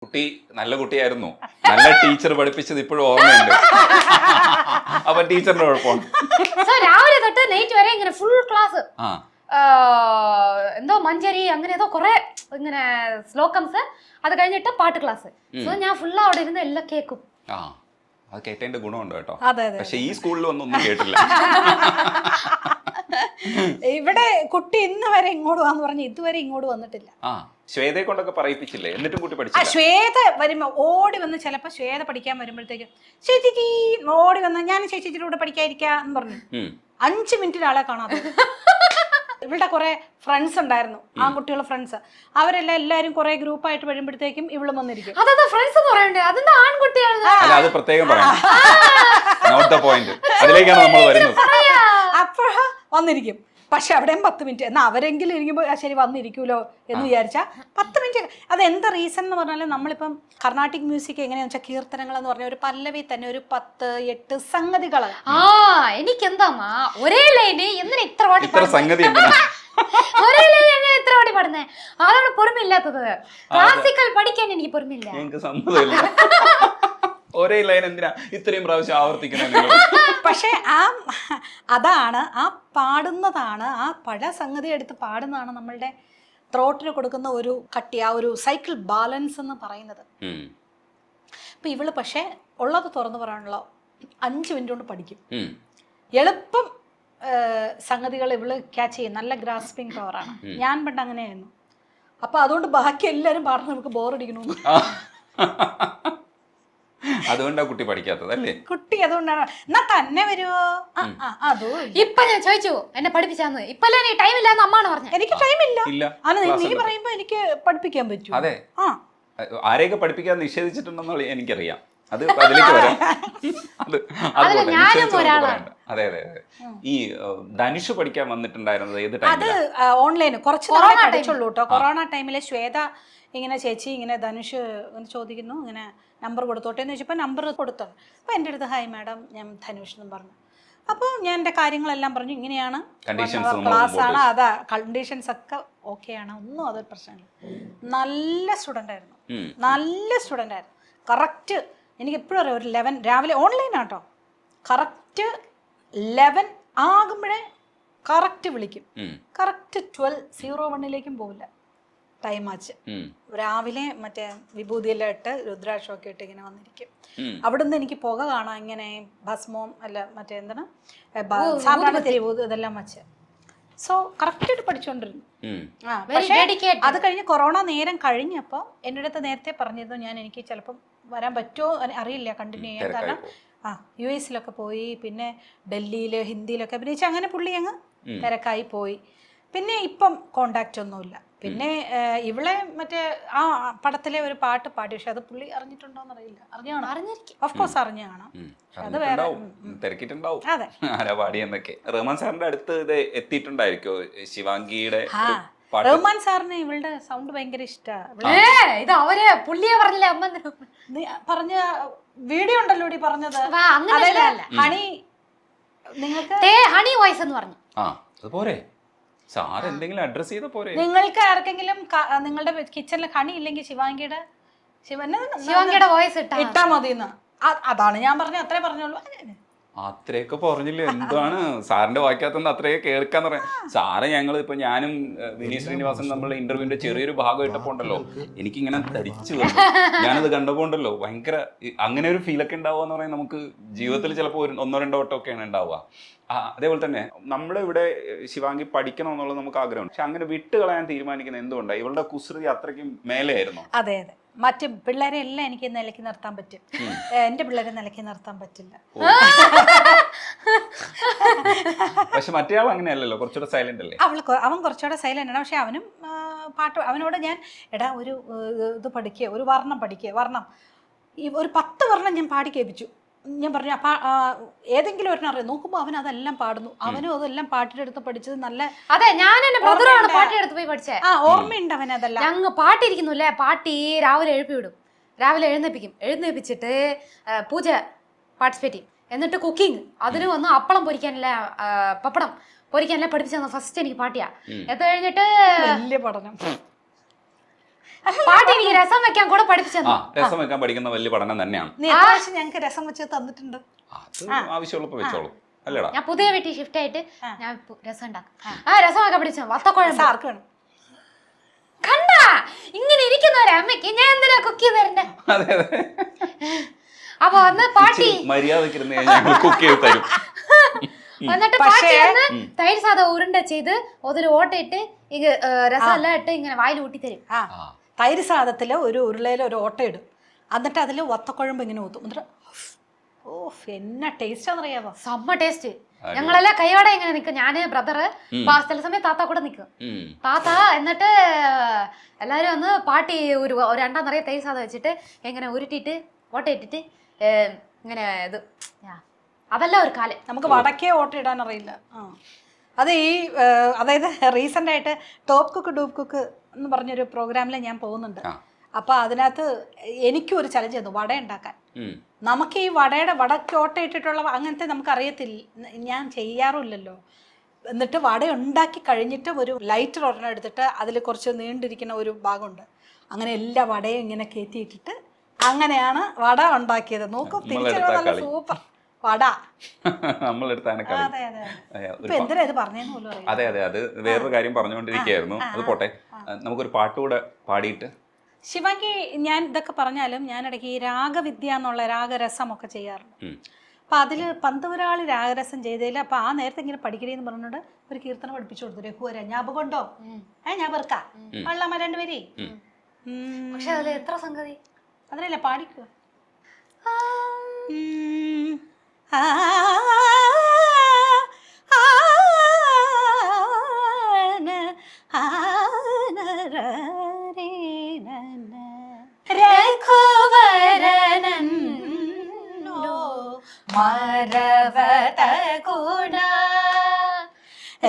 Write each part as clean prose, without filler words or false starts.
കുട്ടി നല്ല കുട്ടിയായിരുന്നു, നല്ല ടീച്ചർ പഠിപ്പിച്ചത് ഇപ്പോഴും ഓർമ്മയുണ്ട്. അപ്പൊ ടീച്ചറിന്റെ കുഴപ്പമാണ്. രാവിലെ തൊട്ട് നൈറ്റ് വരെ ഇങ്ങനെ ഫുൾ ക്ലാസ്, എന്തോ മഞ്ചരി അങ്ങനെ ഏതോ കുറെ ഇങ്ങനെ ശ്ലോകംസ്, അത് കഴിഞ്ഞിട്ട് പാട്ട് ക്ലാസ്. സോ ഞാൻ ഫുൾ അവിടെ ഇരുന്ന് എല്ലാം കേൾക്കും. അത് കേട്ടതിന്റെ ഗുണമുണ്ട് കേട്ടോ. അതെ അതെ. പക്ഷെ ഈ സ്കൂളിൽ ഒന്നും കേട്ടില്ല. ഇവിടെ കുട്ടി ഇന്ന് വരെ ഇങ്ങോട്ട് വന്ന് പറഞ്ഞ് ഇതുവരെ ഇങ്ങോട്ട് വന്നിട്ടില്ല. ശ്വേതയെ കൊണ്ടൊക്കെ പറയിപ്പിച്ചില്ലേ? എന്നിട്ടും കുട്ടി പഠിച്ചു. ശ്വേത വരുമ്പോ ഓടി വന്ന്, ചിലപ്പോ ശ്വേത പഠിക്കാൻ വരുമ്പോഴത്തേക്കും ചേച്ചി ഓടി വന്ന് ഞാൻ ചേച്ചിയുടെ കൂടെ പഠിക്കാതിരിക്കാന്ന് പറഞ്ഞു 5 മിനിറ്റിൽ ആളെ കാണാതെ. ഇവളുടെ കുറെ ഫ്രണ്ട്സ് ഉണ്ടായിരുന്നു, ആൺകുട്ടികളുടെ ഫ്രണ്ട്സ്. അവരെല്ലാം എല്ലാരും കുറെ ഗ്രൂപ്പായിട്ട് വരുമ്പോഴത്തേക്കും ഇവളും വന്നിരിക്കും. അത് പ്രത്യേകം പറയാം. അതിലേക്കാണ് നമ്മൾ വരുന്നത്. അപ്പോഴാ വന്നിരിക്കും. പക്ഷെ അവിടെയും 10 മിനിറ്റ് എന്നാൽ അവരെങ്കിലും ഇരിക്കുമ്പോൾ ശരി വന്നിരിക്കുമല്ലോ എന്ന് വിചാരിച്ചാൽ 10 മിനിറ്റ്. അത് എന്താ റീസൺ എന്ന് പറഞ്ഞാൽ, നമ്മളിപ്പം കർണാട്ടിക് മ്യൂസിക് എങ്ങനെയാണെന്ന് വെച്ചാൽ കീർത്തനങ്ങൾ എന്ന് പറഞ്ഞാൽ ഒരു പല്ലവി തന്നെ ഒരു 10-8 സംഗതികൾ. എനിക്കെന്താ ഒരേ ലൈന് എന്തിനാ ഇത്ര പാടി സംഗതി ഒരേ ലൈന് എങ്ങനെ ഇത്ര പാടി പാടുന്നേ? അതാണ് പൊറുമില്ലാത്തത്. ക്ലാസിക്കൽ പഠിക്കാൻ എനിക്ക് പൊറുമില്ല. എനിക്ക് സമ്മതമില്ല. ഒരേ ലൈൻ എന്തിനാ ഇത്രയും പ്രാവശ്യം ആവർത്തിക്കുന്നത്? പക്ഷെ അതാണ് ആ പാടുന്നതാണ്, ആ പഴ സംഗതി എടുത്ത് പാടുന്നതാണ് നമ്മളുടെ ത്രോട്ടിന് കൊടുക്കുന്ന ഒരു കട്ടി, ആ ഒരു സൈക്കിൾ ബാലൻസ് എന്ന് പറയുന്നത്. ഇപ്പൊ ഇവള് പക്ഷെ ഉള്ളത് തുറന്നു പറയാനുള്ള 5 മിനിറ്റ് കൊണ്ട് പഠിക്കും. എളുപ്പം സംഗതികൾ ഇവള് ക്യാച്ച് ചെയ്യും. നല്ല ഗ്രാസ്പിംഗ് പവറാണ്. ഞാൻ പണ്ട് അങ്ങനെയായിരുന്നു. അപ്പൊ അതുകൊണ്ട് ബാക്കി എല്ലാരും പാടുന്ന നമുക്ക് ബോറടിക്കണമെന്ന്. അതുകൊണ്ടാ കുട്ടി പഠിക്കാത്തത് അല്ലേ? കുട്ടി അതുകൊണ്ടാണ്. എന്നാ തന്നെ വരുവോ? ഇപ്പൊ ഞാൻ ചോദിച്ചു എന്നെ പഠിപ്പിച്ചാന്ന്. ഇപ്പല്ലേ ടൈം ഇല്ലാന്ന് അമ്മാണ് പറഞ്ഞു. എനിക്ക് ടൈം ഇല്ല. നീ പറയുമ്പോ എനിക്ക് പഠിപ്പിക്കാൻ പറ്റും. അതെ, ആരെയൊക്കെ പഠിപ്പിക്കാൻ നിഷേധിച്ചിട്ടുണ്ടെന്നുള്ള എനിക്കറിയാം. അത് അതിലേക്ക് വരാം. അതെ അതെ അതെ. ഈ ധനുഷ് പഠിക്കാൻ വന്നിട്ടുണ്ടായിരുന്നത് ഏത് ടൈമിലാണ്? അത് ഓൺലൈന് കുറച്ച് നാളെ പഠിച്ചുള്ളൂ കേട്ടോ. കൊറോണ ടൈമില് ശ്വേത ഇങ്ങനെ ചേച്ചി ഇങ്ങനെ ധനുഷ് ചോദിക്കുന്നു, ഇങ്ങനെ നമ്പർ കൊടുത്തോട്ടെ എന്ന് ചോദിച്ചപ്പോൾ നമ്പർ കൊടുത്തു. അപ്പോൾ എൻ്റെ അടുത്ത് ഹായ് മാഡം, ഞാൻ ധനുഷ് എന്നും പറഞ്ഞു. അപ്പോൾ ഞാൻ എൻ്റെ കാര്യങ്ങളെല്ലാം പറഞ്ഞു. ഇങ്ങനെയാണ് ക്ലാസ്സാണ്, അതാ കണ്ടീഷൻസ് ഒക്കെ ഓക്കെയാണ്, ഒന്നും അതൊരു പ്രശ്നമില്ല. നല്ല സ്റ്റുഡൻ്റ് ആയിരുന്നു, നല്ല സ്റ്റുഡൻ്റ് ആയിരുന്നു. കറക്റ്റ് എനിക്ക് എപ്പോഴും അറിയാം, ഒരു 11 രാവിലെ ഓൺലൈനാട്ടോ, കറക്റ്റ് 11 ആകുമ്പോഴേ കറക്റ്റ് വിളിക്കും. കറക്റ്റ് 12:01 പോവില്ല. ടൈം വാച്ച് രാവിലെ മറ്റേ വിഭൂതിയെല്ലാം ഇട്ട് രുദ്രാക്ഷമൊക്കെ ഇട്ട് ഇങ്ങനെ വന്നിരിക്കും. അവിടുന്ന് എനിക്ക് പുക കാണാം, ഇങ്ങനെ ഭസ്മവും അല്ല മറ്റേ എന്താണ് സാമ്പ്രാണി തിരിവൂത് ഇതെല്ലാം വച്ച്. സോ കറക്റ്റായിട്ട് പഠിച്ചുകൊണ്ടിരുന്നു. പക്ഷേ അത് കഴിഞ്ഞ് കൊറോണ നേരം കഴിഞ്ഞപ്പോൾ എൻ്റെ അടുത്ത് നേരത്തെ പറഞ്ഞിരുന്നു, ഞാൻ എനിക്ക് ചിലപ്പം വരാൻ പറ്റുമോ അറിയില്ല കണ്ടിന്യൂ ചെയ്യാൻ. കാരണം US പോയി, പിന്നെ ഡൽഹിയിൽ ഹിന്ദിയിലൊക്കെ അഭിനയിച്ച് അങ്ങനെ പുള്ളി അങ്ങ് തിരക്കായി പോയി. പിന്നെ ഇപ്പം കോണ്ടാക്റ്റ് ഒന്നുമില്ല. പിന്നെ ഇവളെ മറ്റേ ആ പടത്തിലെ ഒരു പാട്ട് പാടി, പക്ഷെ അത് പുള്ളി അറിഞ്ഞിട്ടുണ്ടോന്ന് അറിയില്ല. ഓഫ് കോഴ്സ് അറിഞ്ഞാണ്. അത് വേറെ തിരക്കിട്ടുണ്ടാവും ആരാ പാടിയെന്നൊക്കെ. റഹ്മാൻ സാറിന്റെ അടുത്ത് ഇത് എത്തിയിട്ടുണ്ടായിരിക്കോ ശിവാംഗിയുടെ? റഹ്മാൻ സാറിന് ഇവളുടെ സൗണ്ട് ഭയങ്കര ഇഷ്ടമാണ്. ഇത് അവര് പുള്ളിയെ പറഞ്ഞില്ലേ പറഞ്ഞ വീഡിയോ ഉണ്ടല്ലോ പറഞ്ഞത്. ഹണി, നിങ്ങൾക്ക് ഹണി വോയിസ് എന്ന് പറഞ്ഞു. അതുപോലെ സാർ എന്തെങ്കിലും അഡ്രസ് ചെയ്ത പോരെ? നിങ്ങൾക്ക് ആർക്കെങ്കിലും നിങ്ങളുടെ കിച്ചണിൽ ഹണി ഇല്ലെങ്കിൽ ശിവാംഗിയുടെ വോയിസ് ഇട്ടാ മതി. അതാണ് ഞാൻ പറഞ്ഞത്, അത്രേ പറഞ്ഞോളൂ. അത്രയൊക്കെ പറഞ്ഞില്ലേ? എന്താണ് സാറിന്റെ വായിക്കാത്തത് അത്രയൊക്കെ കേൾക്കാന്ന് പറയാം. സാറ് ഞങ്ങൾ ഇപ്പൊ ഞാനും വിനീത് ശ്രീനിവാസൻ നമ്മളുടെ ഇന്റർവ്യൂവിന്റെ ചെറിയൊരു ഭാഗം ഇട്ടപ്പോ ഉണ്ടല്ലോ, എനിക്കിങ്ങനെ ധരിച്ചു വന്നു. ഞാനത് കണ്ടപ്പോ ഉണ്ടല്ലോ ഭയങ്കര അങ്ങനെ ഒരു ഫീലൊക്കെ ഉണ്ടാവുക എന്ന് പറയാൻ നമുക്ക് ജീവിതത്തിൽ ചിലപ്പോൾ 1-2 വട്ടമൊക്കെയാണ് ഉണ്ടാവുക. അതേപോലെ തന്നെ നമ്മുടെ ഇവിടെ ശിവാംഗി പഠിക്കണം എന്നുള്ളത് നമുക്ക് ആഗ്രഹമുണ്ട്. പക്ഷെ അങ്ങനെ വിട്ടുകളയാൻ തീരുമാനിക്കുന്നത് എന്തുകൊണ്ടാണ്? ഇവളുടെ കുസൃതി അത്രയ്ക്കും മേലെയായിരുന്നു. അതെ അതെ, മറ്റു പിള്ളേരെ എല്ലാം എനിക്ക് നിലയ്ക്ക് നിർത്താൻ പറ്റും, എന്റെ പിള്ളേരെ നിലയ്ക്ക് നിർത്താൻ പറ്റില്ല. പക്ഷെ മറ്റേ ആൾ അങ്ങനെയല്ലല്ലോ, കുറച്ചുകൂടെ സൈലന്റ് അല്ലേ? അവൻ കുറച്ചുകൂടെ സൈലന്റ് ആണ്. പക്ഷെ അവനും പാട്ട്, അവനോട് ഞാൻ എടാ ഒരു ഇത് പഠിക്കുക, ഒരു വർണ്ണം പഠിക്കുക, വർണ്ണം ഒരു 10 വർണ്ണം ഞാൻ പാടി കേൾപ്പിച്ചു. ഞാൻ പറഞ്ഞു ഏതെങ്കിലും ഒരെണ്ണം അറിയാം. നോക്കുമ്പോൾ അവൻ അതെല്ലാം പാടുന്നു. അവനും അതെല്ലാം പാട്ടിനെടുത്ത് പഠിച്ചത് നല്ല. അതെ, ഞാൻ എന്റെ ബ്രദറാണ് പാട്ടിനെടുത്ത് പോയി പഠിച്ചേ. ഓർമ്മയുണ്ട് അവൻ അതെല്ലാം. ഞങ്ങൾ പാട്ടിരിക്കുന്നു അല്ലേ, പാട്ടി രാവിലെ എഴുപ്പി വിടും. രാവിലെ എഴുന്നേപ്പിച്ചിട്ട് പൂജ പാർട്ടിസിപ്പേറ്റ് ചെയ്യും. എന്നിട്ട് കുക്കിംഗ്, അതിന് വന്ന് അപ്പളം പൊരിക്കാനല്ല, പപ്പടം പൊരിക്കാനല്ല പഠിപ്പിച്ചു. ഫസ്റ്റ് എനിക്ക് പാട്ടിയാ. അത് കഴിഞ്ഞിട്ട് വലിയ പഠനം. പാട്ടി എനിക്ക് രസം വെക്കാൻ കൂടെ പഠിപ്പിച്ചു. ആ രസം വെക്കാൻ പഠിക്കുന്ന വലിയ പഠനം തന്നെയാണ്. നീ എത്ര പ്രാവശ്യം ഞങ്ങൾക്ക് രസം വെച്ച് തന്നിട്ടുണ്ട്? അത് ആവശ്യമുള്ളപ്പോ വെച്ചോളൂ അല്ലേടാ. ഞാൻ പുതിയ വീട്ടിൽ ഷിഫ്റ്റ് ആയിട്ട് ഞാൻ രസം ഉണ്ടാക്കും. രസം വെക്കാൻ പഠിച്ചു. വത്തക്കുഴമ്പ് ആർക്ക് വേണം? കണ്ടാ ഇങ്ങനെ ഇരിക്കുന്നവരെ അമ്മയ്ക്ക് ഞാൻ എന്തിനാ കുക്ക് ചെയ്ത് തരണ്ടേ? അതെ അതെ, അപ്പൊ വന്ന് പാട്ടി മര്യാദക്ക് ഇരുന്ന് ഞങ്ങൾ കുക്ക് ചെയ്ത് തരും. എന്നിട്ട് പാട്ടി വന്ന് തൈര് സാധം ഉരുണ്ട ചെയ്ത് അതിൽ ഓട്ടയിട്ട് ഇത് രസം എല്ലാം ഇട്ട് ഇങ്ങനെ വായിൽ ഊട്ടി തരും. തൈര് സാധത്തില് ഒരു ഉരുളയിൽ ഒരു ഓട്ട ഇടും, എന്നിട്ട് അതിൽ വത്തക്കുഴമ്പ് ഇങ്ങനെ ഊത്തും. എന്നിട്ട് ഓഫ് എന്നാ ടേസ്റ്റാന്നറിയാവോ? സെമ്മ ടേസ്റ്റ്. ഞങ്ങളെല്ലാം കൈയോടെ ഇങ്ങനെ നിൽക്കും. ഞാന് ബ്രദറ് ചില സമയം താത്ത കൂടെ നിൽക്കും. താത്ത എന്നിട്ട് എല്ലാരും വന്ന് പാട്ടി ഒരു രണ്ടാം നിറയെ തൈര് സാധം വെച്ചിട്ട് ഇങ്ങനെ ഉരുട്ടിയിട്ട് ഓട്ട ഇട്ടിട്ട് ഇങ്ങനെ ഇത് അതെല്ലാം ഒരു കാലം. നമുക്ക് വടക്കേ ഓട്ട ഇടാൻ അറിയില്ല. അത് ഈ അതായത് റീസെന്റ് ആയിട്ട് ടോപ്പ് കുക്ക് ഡൂപ്പ് കുക്ക് എന്ന് പറഞ്ഞൊരു പ്രോഗ്രാമിൽ ഞാൻ പോകുന്നുണ്ട്. അപ്പൊ അതിനകത്ത് എനിക്കും ഒരു ചലഞ്ച് തന്നു, വട ഉണ്ടാക്കാൻ. നമുക്ക് ഈ വടക്ക് ഓട്ട ഇട്ടിട്ടുള്ള അങ്ങനത്തെ നമുക്ക് അറിയത്തില്ല, ഞാൻ ചെയ്യാറില്ലല്ലോ. എന്നിട്ട് വട ഉണ്ടാക്കി കഴിഞ്ഞിട്ട് ഒരു ലൈറ്റർ ഒരെണ്ണം എടുത്തിട്ട് അതിൽ കുറച്ച് നീണ്ടിരിക്കുന്ന ഒരു ഭാഗമുണ്ട്, അങ്ങനെ എല്ലാ വടയും ഇങ്ങനെ കയറ്റിയിട്ടിട്ട് അങ്ങനെയാണ് വട ഉണ്ടാക്കിയത്. നോക്കും തിരിച്ചു നല്ല സൂപ്പർ വട. നമ്മളെടുത്താണ് കളി. അതെ അതെ, ഇപ്പൊ എന്തിനാ ഇത് പറഞ്ഞെന്ന് പോലും അറിയാം. അതെ അതെ, അത് വേറൊരു കാര്യം പറഞ്ഞുകൊണ്ടിരിക്കുകയായിരുന്നു. അത് പോട്ടെ, നമുക്കൊരു പാട്ടുകൂടെ പാടിയിട്ട്. ശിവാങ്കി, ഞാൻ ഇതൊക്കെ പറഞ്ഞാലും ഞാൻ ഇടയ്ക്ക് ഈ രാഗവിദ്യ എന്നുള്ള രാഗരസമൊക്കെ ചെയ്യാറുണ്ട്. അപ്പൊ അതില് പന്തപുരാളി രാഗരസം ചെയ്തതിൽ അപ്പൊ ആ നേരത്തെ ഇങ്ങനെ പഠിക്കണേന്ന് പറഞ്ഞോണ്ട് ഒരു കീർത്തനം പഠിപ്പിച്ചു കൊടുത്തു. രഘുവര ഞാപകൊണ്ടോ ഞാൻ വെറുക്കാം വള്ളമ്മ രണ്ടുപേരെ. പക്ഷെ അതിൽ എത്ര സംഗതി അതിനല്ലേ പാടിക്കോ. മരവത ഗുണ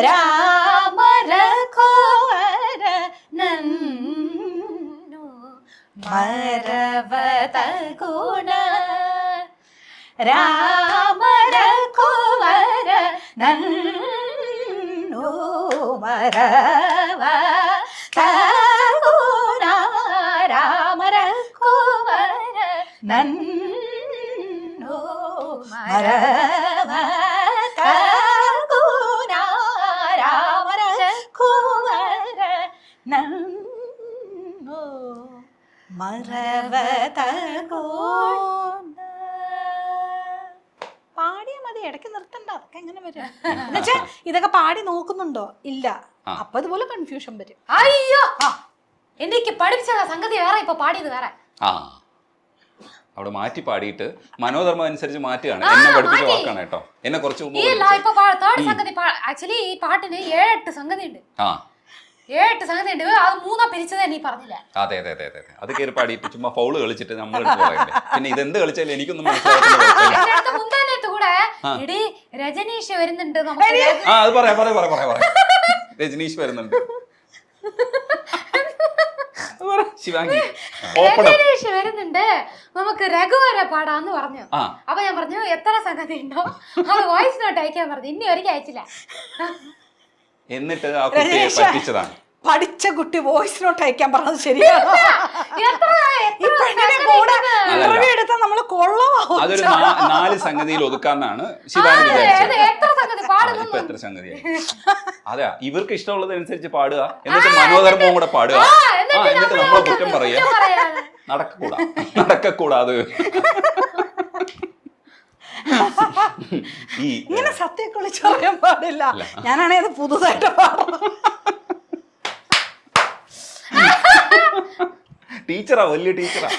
രാമ രഘുവര നന്നു മരവത ഗുണ രാമ രഘുവര നന്നു മരവത ഗുണ രാമ രഘുവര നന്നു മരവത ഗുണ രാമ രഘുവര നന്നു മരവത ഗുണ. പാടിയാ മതി, ഇടയ്ക്ക് നിർത്തണ്ട. അതൊക്കെ എങ്ങനെ വരും എന്നുവെച്ചാ ഇതൊക്കെ പാടി നോക്കുന്നുണ്ടോ? ഇല്ല. അപ്പൊ ഇതുപോലെ കൺഫ്യൂഷൻ വരും. അയ്യോ, എനിക്ക് പഠിപ്പിച്ച സംഗതി വേറെ, ഇപ്പൊ പാടിയത് വേറെ. അവിടെ മാറ്റി പാടിയിട്ട് മനോധർമ്മം അനുസരിച്ച് മാറ്റുകയാണ്. എന്നെ പഠിപ്പിച്ച വാക്കാണ് കേട്ടോ. എന്നെ കുറച്ച് തേർഡ് സംഗതി ആക്ച്വലി ഈ പാട്ടിന് 7-8 സംഗതി ഉണ്ട്. 7-8 സംഗതി ഉണ്ട്. അത് 3 പിരിച്ചത് നീ പറഞ്ഞില്ല. അതെ അതെ അതെ അതെ, അത് കയറി പാടിയിട്ട് ചുമ്മാ ഫൗള് കളിച്ചിട്ട് നമ്മൾ എടുത്ത് പറയണ്ടേ. പിന്നെ ഇതെന്ത് കളിച്ചാലും എനിക്കൊന്നും മനസ്സിലാവുന്നില്ല. മുന്തേനകത്ത് കൂടെ എടി രജനീഷ് വരുന്നുണ്ട്. അത് പറയാം. രജനീഷ് വരുന്നുണ്ട്. രജനീഷ് വരുന്നുണ്ട്, നമുക്ക് രഘുവര പാടാന്ന് പറഞ്ഞു. അപ്പൊ ഞാൻ പറഞ്ഞു എത്ര സംഗതി ഉണ്ടോ അത് വോയിസ് നോട്ട് അയക്കാൻ പറഞ്ഞു. ഇനി ഒരിക്കലും അയച്ചില്ല. എന്നിട്ട് ആ കുട്ടിയെ പറ്റിച്ചതാണ്. പഠിച്ച കുട്ടി വോയിസ് നോട്ട് അയക്കാൻ പറഞ്ഞത് ശരിയാണ്. അതൊരു 4 സംഗതിയിൽ ഒതുക്കാന്നാണ് ശിവാനി വിചാരിച്ചത്. ഇപ്പൊ എത്ര സംഗതിയായി? അതെ, ഇവർക്ക് ഇഷ്ടമുള്ളത് അനുസരിച്ച് പാടുക, എന്നിട്ട് മനോധർമ്മവും കൂടെ പാടുക, എന്നിട്ട് നമ്മളെ കുറ്റം പറയുക. നടക്കൂടാ അത്. ഇങ്ങനെ സത്യമൊക്കെ വിളിച്ചു പറയാൻ പാടില്ല. ഞാനാണെ അത് പുതുതായിട്ട് പാടും. ടീച്ചറാ, വലിയ ടീച്ചറാ.